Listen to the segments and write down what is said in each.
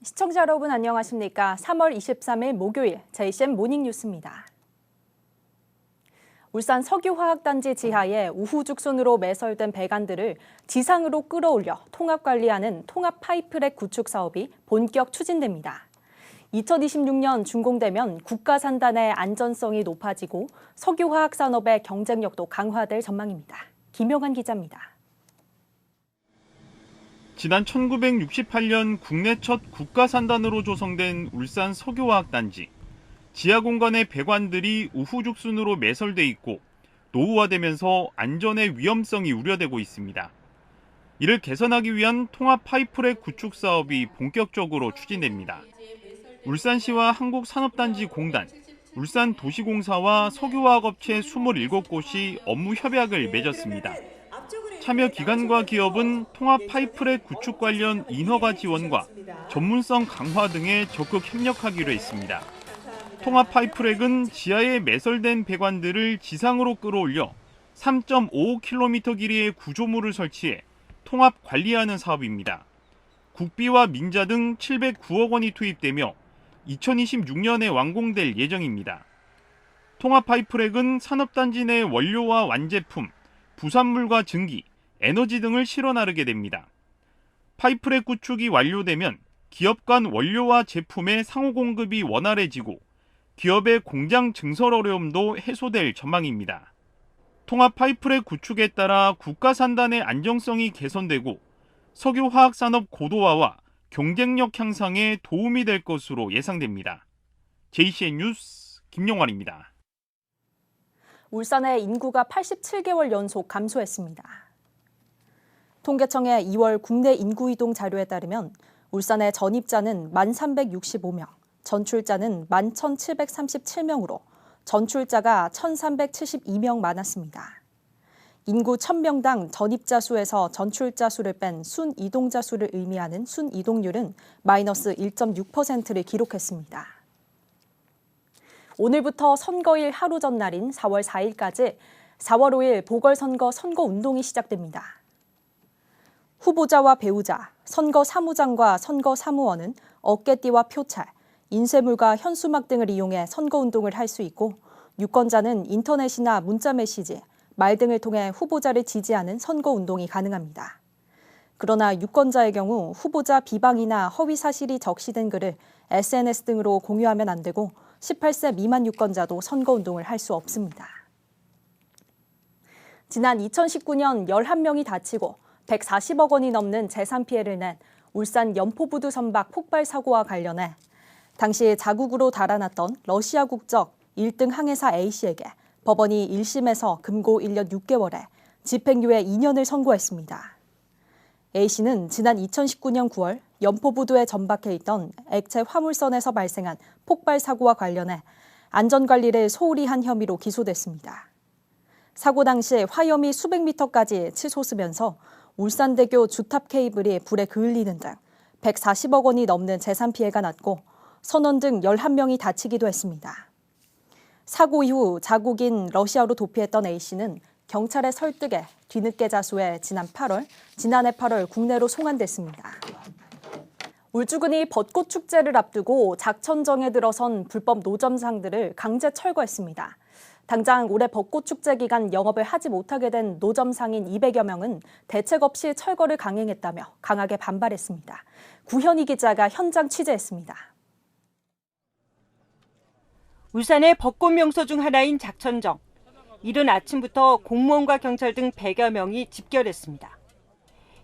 시청자 여러분 안녕하십니까? 3월 23일 목요일 JCM 모닝뉴스입니다. 울산 석유화학단지 지하에 우후죽순으로 매설된 배관들을 지상으로 끌어올려 통합관리하는 통합파이프랙 구축 사업이 본격 추진됩니다. 2026년 준공되면 국가산단의 안전성이 높아지고 석유화학산업의 경쟁력도 강화될 전망입니다. 김용환 기자입니다. 지난 1968년 국내 첫 국가산단으로 조성된 울산 석유화학단지. 지하 공간의 배관들이 우후죽순으로 매설돼 있고 노후화되면서 안전의 위험성이 우려되고 있습니다. 이를 개선하기 위한 통합 파이프랙 구축 사업이 본격적으로 추진됩니다. 울산시와 한국산업단지공단, 울산도시공사와 석유화학업체 27곳이 업무 협약을 맺었습니다. 참여 기관과 기업은 통합 파이프랙 구축 관련 인허가 지원과 전문성 강화 등에 적극 협력하기로 했습니다. 통합 파이프랙은 지하에 매설된 배관들을 지상으로 끌어올려 3.55km 길이의 구조물을 설치해 통합 관리하는 사업입니다. 국비와 민자 등 709억 원이 투입되며 2026년에 완공될 예정입니다. 통합 파이프랙은 산업단지 내 원료와 완제품, 부산물과 증기, 에너지 등을 실어 나르게 됩니다. 파이프랙 구축이 완료되면 기업 간 원료와 제품의 상호 공급이 원활해지고 기업의 공장 증설 어려움도 해소될 전망입니다. 통합 파이프랙 구축에 따라 국가산단의 안정성이 개선되고 석유화학산업 고도화와 경쟁력 향상에 도움이 될 것으로 예상됩니다. JCN 뉴스 김용환입니다. 울산의 인구가 87개월 연속 감소했습니다. 통계청의 2월 국내 인구 이동 자료에 따르면 울산의 전입자는 1,365명, 전출자는 11,737명으로 전출자가 1,372명 많았습니다. 인구 1,000명당 전입자 수에서 전출자 수를 뺀 순이동자 수를 의미하는 순이동률은 마이너스 1.6%를 기록했습니다. 오늘부터 선거일 하루 전날인 4월 4일까지 4월 5일 보궐선거 선거운동이 시작됩니다. 후보자와 배우자, 선거사무장과 선거사무원은 어깨띠와 표찰, 인쇄물과 현수막 등을 이용해 선거운동을 할 수 있고 유권자는 인터넷이나 문자메시지, 말 등을 통해 후보자를 지지하는 선거운동이 가능합니다. 그러나 유권자의 경우 후보자 비방이나 허위 사실이 적시된 글을 SNS 등으로 공유하면 안 되고 18세 미만 유권자도 선거운동을 할 수 없습니다. 지난 2019년 11명이 다치고 140억 원이 넘는 재산 피해를 낸 울산 연포부두 선박 폭발 사고와 관련해 당시 자국으로 달아났던 러시아 국적 1등 항해사 A씨에게 법원이 1심에서 금고 1년 6개월에 집행유예 2년을 선고했습니다. A씨는 지난 2019년 9월 연포부두에 전박해 있던 액체 화물선에서 발생한 폭발 사고와 관련해 안전관리를 소홀히 한 혐의로 기소됐습니다. 사고 당시 화염이 수백 미터까지 치솟으면서 울산대교 주탑 케이블이 불에 그을리는 등 140억 원이 넘는 재산 피해가 났고 선원 등 11명이 다치기도 했습니다. 사고 이후 자국인 러시아로 도피했던 A씨는 경찰의 설득에 뒤늦게 자수해 지난해 8월 국내로 송환됐습니다. 울주군이 벚꽃 축제를 앞두고 작천정에 들어선 불법 노점상들을 강제 철거했습니다. 당장 올해 벚꽃 축제 기간 영업을 하지 못하게 된 노점상인 200여 명은 대책 없이 철거를 강행했다며 강하게 반발했습니다. 구현희 기자가 현장 취재했습니다. 울산의 벚꽃 명소 중 하나인 작천정. 이른 아침부터 공무원과 경찰 등 100여 명이 집결했습니다.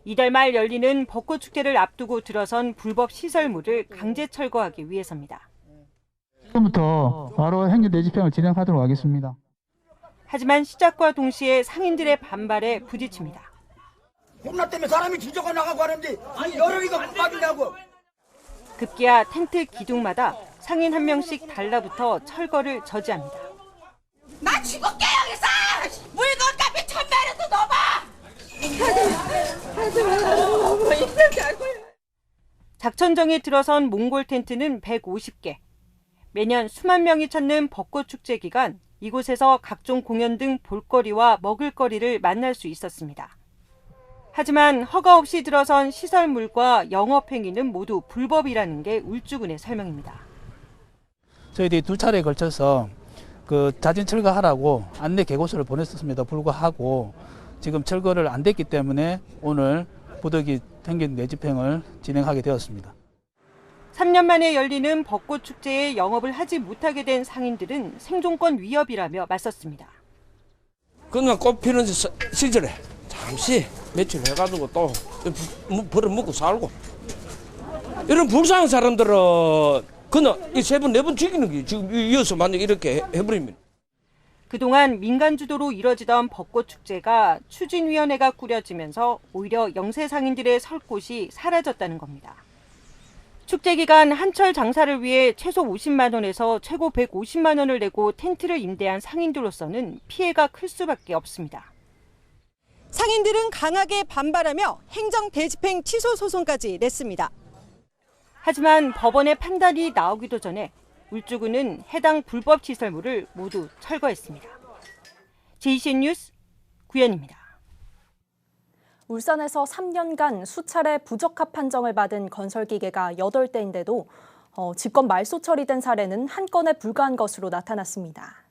이달 말 열리는 벚꽃 축제를 앞두고 들어선 불법 시설물을 강제 철거하기 위해서입니다. 지금부터 바로 행정 대집행을 진행하도록 하겠습니다. 하지만 시작과 동시에 상인들의 반발에 부딪힙니다. 코로나 때문에 사람이 뒤져가 나가고 하는데 여름이가 빠지냐고. 급기야 텐트 기둥마다 상인 한 명씩 달라붙어 철거를 저지합니다. 나 죽을게 여기서! 물건값이 1,000배라도 넘어! 작천정에 들어선 몽골 텐트는 150개. 매년 수만 명이 찾는 벚꽃 축제 기간 이곳에서 각종 공연 등 볼거리와 먹을거리를 만날 수 있었습니다. 하지만 허가 없이 들어선 시설물과 영업행위는 모두 불법이라는 게 울주군의 설명입니다. 저희들이 2차례에 걸쳐서 그 자진 철거하라고 안내 계고서를 보냈었음에도 불구하고 지금 철거를 안 됐기 때문에 오늘 부득이 생긴 내집행을 진행하게 되었습니다. 3년 만에 열리는 벚꽃축제에 영업을 하지 못하게 된 상인들은 생존권 위협이라며 맞섰습니다. 그냥 꽃 피는 시절에 잠시 며칠 해가지고 또 벌어먹고 살고 이런 불쌍한 사람들은 그냥 이 3번, 4번 죽이는 게 지금 이어서 만약 이렇게 해버리면. 그동안 민간 주도로 이뤄지던 벚꽃축제가 추진위원회가 꾸려지면서 오히려 영세 상인들의 설 곳이 사라졌다는 겁니다. 축제 기간 한철 장사를 위해 최소 50만 원에서 최고 150만 원을 내고 텐트를 임대한 상인들로서는 피해가 클 수밖에 없습니다. 상인들은 강하게 반발하며 행정 대집행 취소 소송까지 냈습니다. 하지만 법원의 판단이 나오기도 전에 울주군은 해당 불법 시설물을 모두 철거했습니다. JCN 뉴스 구현입니다. 울산에서 3년간 수차례 부적합 판정을 받은 건설기계가 8대인데도 직권 말소 처리된 사례는 한 건에 불과한 것으로 나타났습니다.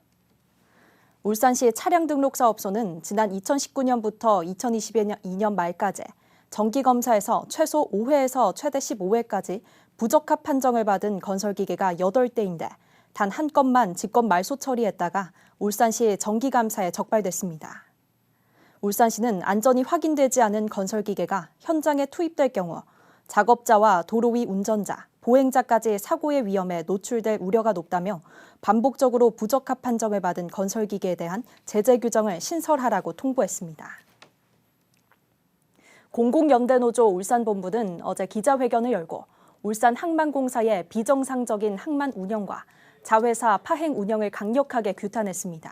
울산시 차량등록사업소는 지난 2019년부터 2022년 말까지 정기검사에서 최소 5회에서 최대 15회까지 부적합 판정을 받은 건설기계가 8대인데 단 한 건만 직권 말소 처리했다가 울산시 정기감사에 적발됐습니다. 울산시는 안전이 확인되지 않은 건설기계가 현장에 투입될 경우 작업자와 도로 위 운전자, 보행자까지 사고의 위험에 노출될 우려가 높다며 반복적으로 부적합 판정을 받은 건설기계에 대한 제재 규정을 신설하라고 통보했습니다. 공공연대노조 울산본부는 어제 기자회견을 열고 울산 항만공사의 비정상적인 항만 운영과 자회사 파행 운영을 강력하게 규탄했습니다.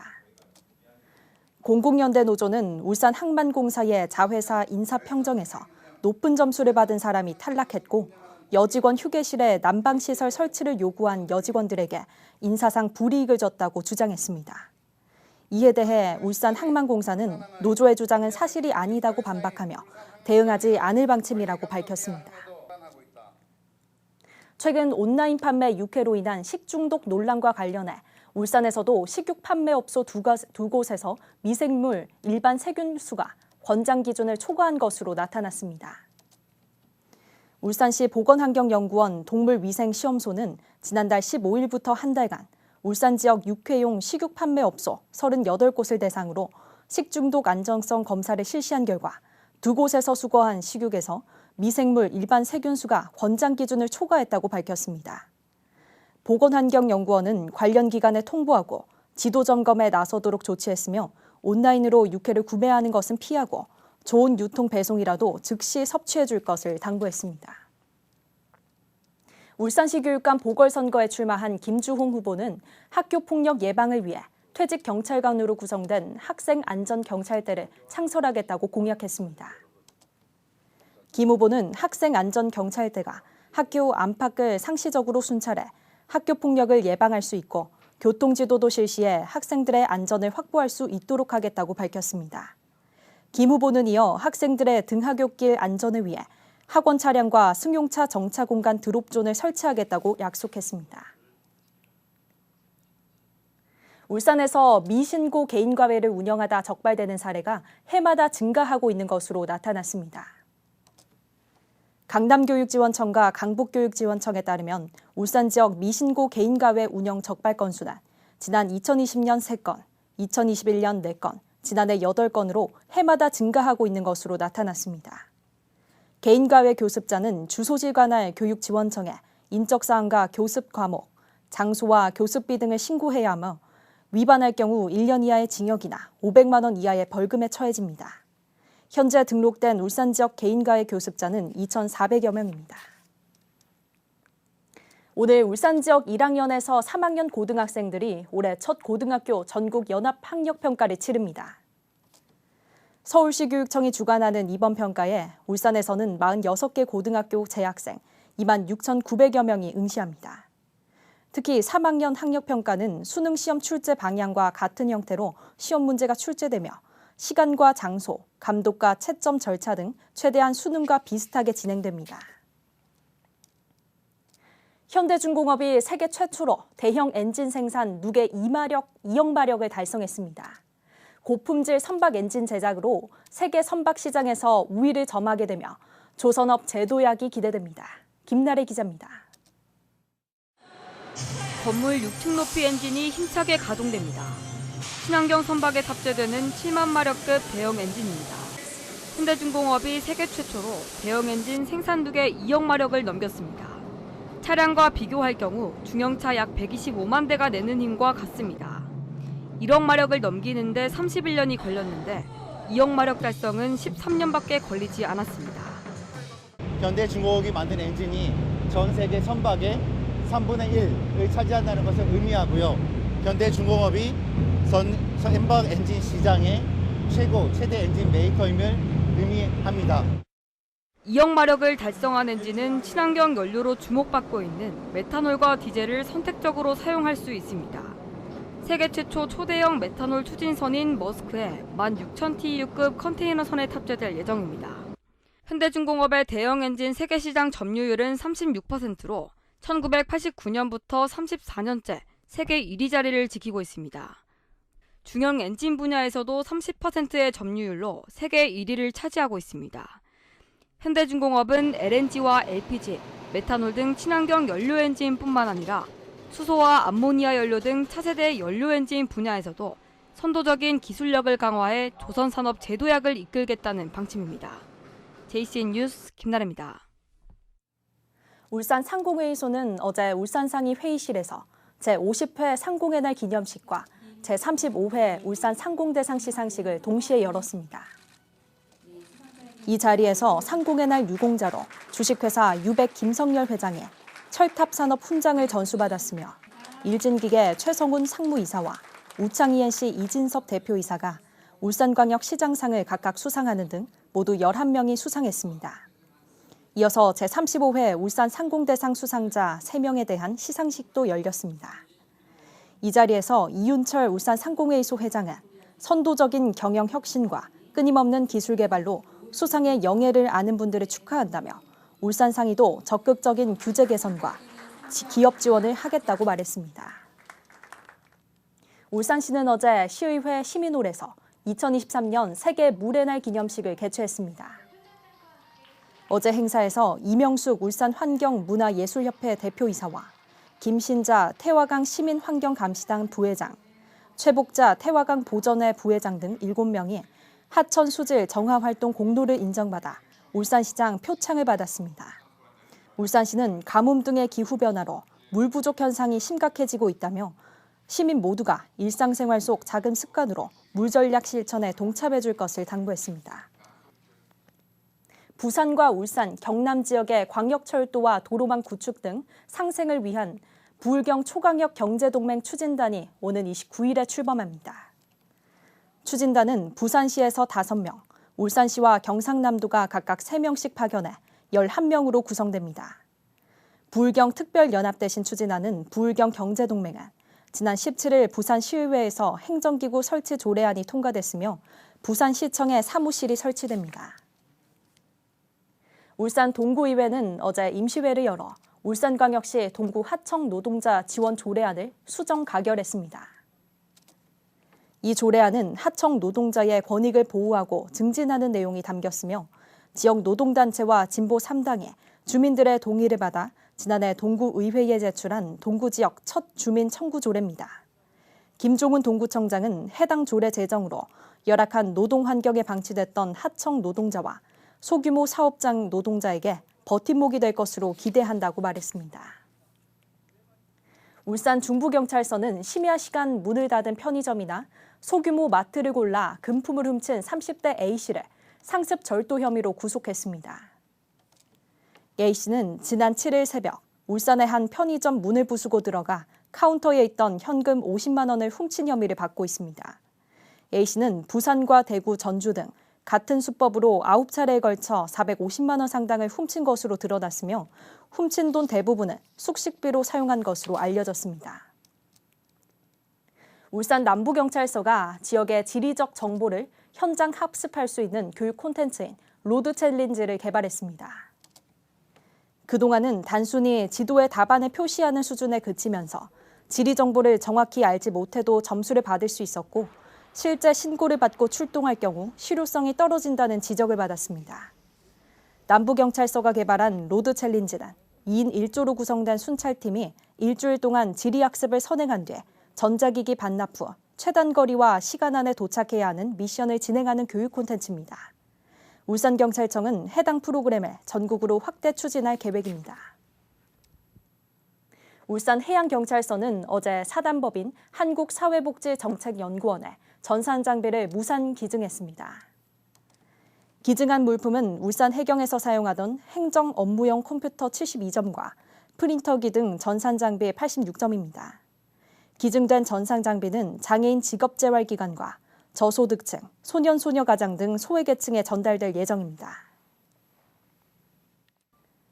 공공연대노조는 울산 항만공사의 자회사 인사평정에서 높은 점수를 받은 사람이 탈락했고 여직원 휴게실에 난방시설 설치를 요구한 여직원들에게 인사상 불이익을 줬다고 주장했습니다. 이에 대해 울산 항만공사는 노조의 주장은 사실이 아니다고 반박하며 대응하지 않을 방침이라고 밝혔습니다. 최근 온라인 판매 육해로 인한 식중독 논란과 관련해 울산에서도 식육 판매업소 두 곳에서 미생물 일반 세균 수가 권장 기준을 초과한 것으로 나타났습니다. 울산시 보건환경연구원 동물위생시험소는 지난달 15일부터 한 달간 울산 지역 육회용 식육 판매업소 38곳을 대상으로 식중독 안전성 검사를 실시한 결과 두 곳에서 수거한 식육에서 미생물 일반 세균수가 권장 기준을 초과했다고 밝혔습니다. 보건환경연구원은 관련 기관에 통보하고 지도 점검에 나서도록 조치했으며 온라인으로 육회를 구매하는 것은 피하고 좋은 유통 배송이라도 즉시 섭취해 줄 것을 당부했습니다. 울산시 교육감 보궐선거에 출마한 김주홍 후보는 학교폭력 예방을 위해 퇴직 경찰관으로 구성된 학생안전경찰대를 창설하겠다고 공약했습니다. 김 후보는 학생안전경찰대가 학교 안팎을 상시적으로 순찰해 학교폭력을 예방할 수 있고 교통지도도 실시해 학생들의 안전을 확보할 수 있도록 하겠다고 밝혔습니다. 김 후보는 이어 학생들의 등하굣길 안전을 위해 학원 차량과 승용차 정차 공간 드롭존을 설치하겠다고 약속했습니다. 울산에서 미신고 개인과외를 운영하다 적발되는 사례가 해마다 증가하고 있는 것으로 나타났습니다. 강남교육지원청과 강북교육지원청에 따르면 울산 지역 미신고 개인과외 운영 적발 건수는 지난 2020년 3건, 2021년 4건, 지난해 8건으로 해마다 증가하고 있는 것으로 나타났습니다. 개인과외 교습자는 주소지 관할 교육지원청에 인적사항과 교습 과목, 장소와 교습비 등을 신고해야 하며 위반할 경우 1년 이하의 징역이나 500만 원 이하의 벌금에 처해집니다. 현재 등록된 울산 지역 개인과외 교습자는 2,400여 명입니다. 오늘 울산 지역 1학년에서 3학년 고등학생들이 올해 첫 고등학교 전국 연합 학력 평가를 치릅니다. 서울시 교육청이 주관하는 이번 평가에 울산에서는 46개 고등학교 재학생 26,900여 명이 응시합니다. 특히 3학년 학력 평가는 수능 시험 출제 방향과 같은 형태로 시험 문제가 출제되며 시간과 장소, 감독과 채점 절차 등 최대한 수능과 비슷하게 진행됩니다. 현대중공업이 세계 최초로 대형 엔진 생산 누계 2억 마력을 달성했습니다. 고품질 선박 엔진 제작으로 세계 선박 시장에서 우위를 점하게 되며 조선업 재도약이 기대됩니다. 김나래 기자입니다. 건물 6층 높이 엔진이 힘차게 가동됩니다. 친환경 선박에 탑재되는 7만 마력급 대형 엔진입니다. 현대중공업이 세계 최초로 대형 엔진 생산 누계 2억 마력을 넘겼습니다. 차량과 비교할 경우 중형차 약 125만 대가 내는 힘과 같습니다. 1억 마력을 넘기는데 31년이 걸렸는데 2억 마력 달성은 13년밖에 걸리지 않았습니다. 현대중공업이 만든 엔진이 전 세계 선박의 3분의 1을 차지한다는 것을 의미하고요. 현대중공업이 선박 엔진 시장의 최대 엔진 메이커임을 의미합니다. 2억 마력을 달성한 엔진은 친환경 연료로 주목받고 있는 메탄올과 디젤을 선택적으로 사용할 수 있습니다. 세계 최초 초대형 메탄올 추진선인 머스크의 16,000TEU급 컨테이너선에 탑재될 예정입니다. 현대중공업의 대형 엔진 세계 시장 점유율은 36%로 1989년부터 34년째 세계 1위 자리를 지키고 있습니다. 중형 엔진 분야에서도 30%의 점유율로 세계 1위를 차지하고 있습니다. 현대중공업은 LNG와 LPG, 메탄올 등 친환경 연료 엔진뿐만 아니라 수소와 암모니아 연료 등 차세대 연료 엔진 분야에서도 선도적인 기술력을 강화해 조선 산업 재도약을 이끌겠다는 방침입니다. JCN 뉴스 김나래입니다. 울산 상공회의소는 어제 울산상위 회의실에서 제50회 상공의 날 기념식과 제35회 울산 상공대상 시상식을 동시에 열었습니다. 이 자리에서 상공의 날 유공자로 주식회사 유백 김성열 회장의 철탑산업 훈장을 전수받았으며 일진기계 최성훈 상무이사와 우창-ENC 이진섭 대표이사가 울산광역 시장상을 각각 수상하는 등 모두 11명이 수상했습니다. 이어서 제35회 울산 상공대상 수상자 3명에 대한 시상식도 열렸습니다. 이 자리에서 이윤철 울산 상공회의소 회장은 선도적인 경영 혁신과 끊임없는 기술 개발로 수상의 영예를 아는 분들을 축하한다며 울산상위도 적극적인 규제 개선과 기업 지원을 하겠다고 말했습니다. 울산시는 어제 시의회 시민홀에서 2023년 세계 물의 날 기념식을 개최했습니다. 어제 행사에서 이명숙 울산환경문화예술협회 대표이사와 김신자 태화강 시민환경감시단 부회장, 최복자 태화강 보전회 부회장 등 7명이 하천 수질 정화 활동 공로를 인정받아 울산시장 표창을 받았습니다. 울산시는 가뭄 등의 기후 변화로 물 부족 현상이 심각해지고 있다며 시민 모두가 일상생활 속 작은 습관으로 물 전략 실천에 동참해 줄 것을 당부했습니다. 부산과 울산, 경남 지역의 광역철도와 도로망 구축 등 상생을 위한 부울경 초광역 경제동맹 추진단이 오는 29일에 출범합니다. 추진단은 부산시에서 5명, 울산시와 경상남도가 각각 3명씩 파견해 11명으로 구성됩니다. 부울경 특별연합 대신 추진하는 부울경 경제동맹은 지난 17일 부산시의회에서 행정기구 설치 조례안이 통과됐으며 부산시청에 사무실이 설치됩니다. 울산 동구의회는 어제 임시회를 열어 울산광역시 동구 하청 노동자 지원 조례안을 수정 가결했습니다. 이 조례안은 하청 노동자의 권익을 보호하고 증진하는 내용이 담겼으며 지역 노동단체와 진보 3당에 주민들의 동의를 받아 지난해 동구의회에 제출한 동구지역 첫 주민 청구 조례입니다. 김종훈 동구청장은 해당 조례 제정으로 열악한 노동 환경에 방치됐던 하청 노동자와 소규모 사업장 노동자에게 버팀목이 될 것으로 기대한다고 말했습니다. 울산 중부경찰서는 심야 시간 문을 닫은 편의점이나 소규모 마트를 골라 금품을 훔친 30대 A씨를 상습 절도 혐의로 구속했습니다. A씨는 지난 7일 새벽 울산의 한 편의점 문을 부수고 들어가 카운터에 있던 현금 50만 원을 훔친 혐의를 받고 있습니다. A씨는 부산과 대구, 전주 등 같은 수법으로 9차례에 걸쳐 450만 원 상당을 훔친 것으로 드러났으며 훔친 돈 대부분은 숙식비로 사용한 것으로 알려졌습니다. 울산 남부경찰서가 지역의 지리적 정보를 현장 학습할 수 있는 교육 콘텐츠인 로드 챌린지를 개발했습니다. 그동안은 단순히 지도에 답안을 표시하는 수준에 그치면서 지리 정보를 정확히 알지 못해도 점수를 받을 수 있었고 실제 신고를 받고 출동할 경우 실효성이 떨어진다는 지적을 받았습니다. 남부경찰서가 개발한 로드 챌린지는 2인 1조로 구성된 순찰팀이 일주일 동안 지리학습을 선행한 뒤 전자기기 반납 후 최단 거리와 시간 안에 도착해야 하는 미션을 진행하는 교육 콘텐츠입니다. 울산경찰청은 해당 프로그램을 전국으로 확대 추진할 계획입니다. 울산해양경찰서는 어제 사단법인 한국사회복지정책연구원에 전산 장비를 무산 기증했습니다. 기증한 물품은 울산 해경에서 사용하던 행정 업무용 컴퓨터 72점과 프린터기 등 전산 장비 86점입니다. 기증된 전산 장비는 장애인 직업재활기관과 저소득층, 소년소녀가장 등 소외계층에 전달될 예정입니다.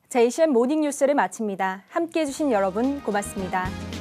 JCN 모닝뉴스를 마칩니다. 함께해 주신 여러분 고맙습니다.